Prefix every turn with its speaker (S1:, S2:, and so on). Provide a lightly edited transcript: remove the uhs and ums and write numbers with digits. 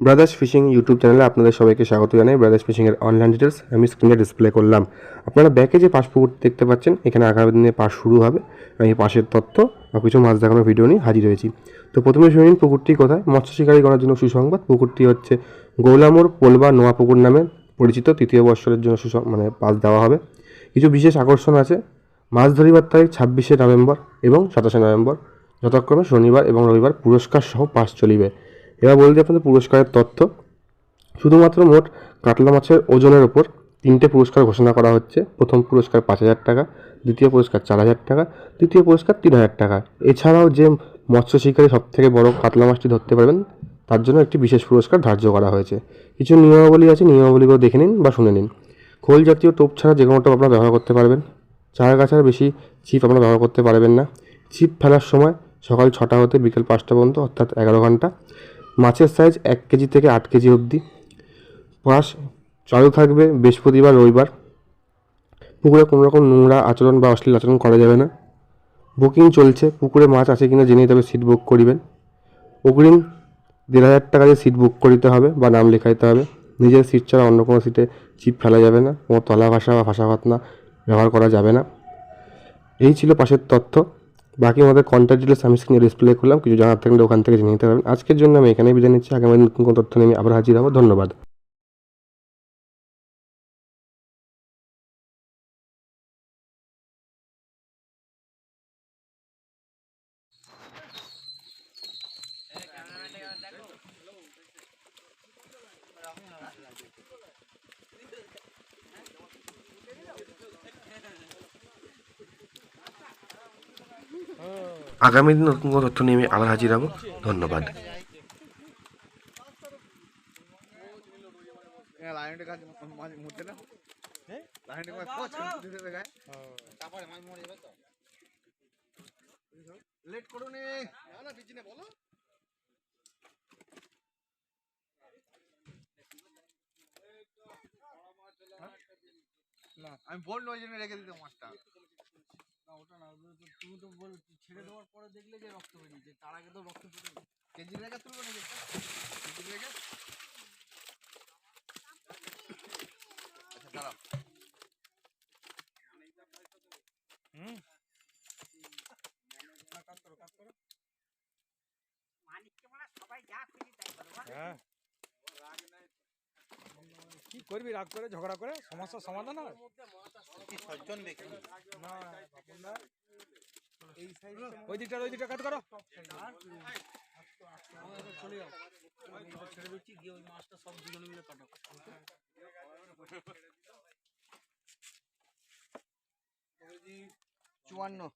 S1: Brothers fishing YouTube চ্যানেলে আপনাদের সবাইকে স্বাগত জানাই। ব্রাদার্স ফিশিংয়ের অনলাইন ডিটেলস আমি স্ক্রিনে ডিসপ্লে করলাম। আপনারা ব্যাকে যে পাশ পুকুর দেখতে পাচ্ছেন, এখানে আগামী দিনে পাশ শুরু হবে। আমি পাশের তথ্য বা কিছু মাছ দেখানোর ভিডিও নিয়ে হাজির হয়েছি। তো প্রথমে শুনে নিন পুকুরটি কোথায়। মৎস্য শিকারীগণের জন্য সুসংবাদ, পুকুরটি হচ্ছে গৌলামোর পোলবা নোয়া পুকুর নামে পরিচিত। তৃতীয় বৎসরের জন্য পাস দেওয়া হবে। কিছু বিশেষ আকর্ষণ আছে। মাছ ধরিবার তারিখ 26শে নভেম্বর এবং 27শে নভেম্বর, যথাক্রমে শনিবার এবং রবিবার পুরস্কার সহ পাস চলিবে। এবার বলে দিই আপনাদের পুরস্কারের তথ্য। শুধুমাত্র মোট কাতলা মাছের ওজনের ওপর 3টে পুরস্কার ঘোষণা করা হচ্ছে। প্রথম পুরস্কার 5,000 টাকা, দ্বিতীয় পুরস্কার 4,000 টাকা, তৃতীয় পুরস্কার 3,000 টাকা। এছাড়াও যে মৎস্য শিকারী সবথেকে বড় কাতলা মাছটি ধরতে পারবেন, তার জন্য একটি বিশেষ পুরস্কার ধার্য করা হয়েছে। কিছু নিয়মাবলী আছে, নিয়মাবলীগুলো দেখে নিন বা শুনে নিন। খোল জাতীয় টোপ ছাড়া যে কোনো টোপ আপনারা ব্যবহার করতে পারবেন। চারাগাছার বেশি ছিপ আপনারা ব্যবহার করতে পারবেন না। ছিপ ফেলার সময় সকাল 6টা হতে বিকেল 5টা পর্যন্ত, অর্থাৎ 11 ঘন্টা। মাছের সাইজ 1 কেজি থেকে 8 কেজি অবধি। পাস চালু থাকবে বৃহস্পতিবার, রবিবার। পুকুরে কোনো রকম নোংরা আচরণ বা অশ্লীল আচরণ করা যাবে না। বুকিং চলছে, পুকুরে মাছ আছে কিনা জেনে তবে সিট বুক করিবেন। অগ্রিম 1,500 টাকা দিয়ে সিট বুক করিতে হবে বা নাম লেখাইতে হবে। নিজের সিট ছাড়া অন্য কোনো সিটে ছিপ ফেলা যাবে না। কোনো তলা ভাষা বা ভাষা ভাতনা ব্যবহার করা যাবে না। এই ছিল পাশের তথ্য। বাকি আমাদের কন্ট্যাক্ট ডিটেলস আমি স্ক্রিনে ডিসপ্লে করলাম, কিছু জানার থাকলে ওখান থেকে জেনে নিতে পারবেন। আজকের জন্য আমি এখানেই বিদায় নিচ্ছি। আগামী নতুন কোনো তথ্য নিয়ে আমি আবার হাজির হব। ধন্যবাদ। আগামী দিন নতুন কোনো তথ্য নিয়ে আমি আবার হাজির হব। ধন্যবাদ।
S2: লেট করুন না বিজিনে বলো না, আমি বললো ওই জন্য রেখে দিতে মাছটা। না ওটা না, তুমি তো বল ছেড়ে দেওয়ার পরে দেখলে যে রক্ত বেরিয়েছে, তার আগে তো রক্ত বেরিয়ে কেজি রেখে তুলবো নাকি কেজি রেখে। আচ্ছা দাঁড়াও। হুম কাজ করো কাজ করো। মানিককে মানে সবাই যা খুশি তাই করো। হ্যাঁ কি করবি, রাগ করে ঝগড়া করে সমস্যার সমাধান হয়। ওই দিকটা কাট করো। চলে যাও, ছেড়ে দিচ্ছি গিয়ে ওই মাছটা সব দুজনে মিলে কাটো। 54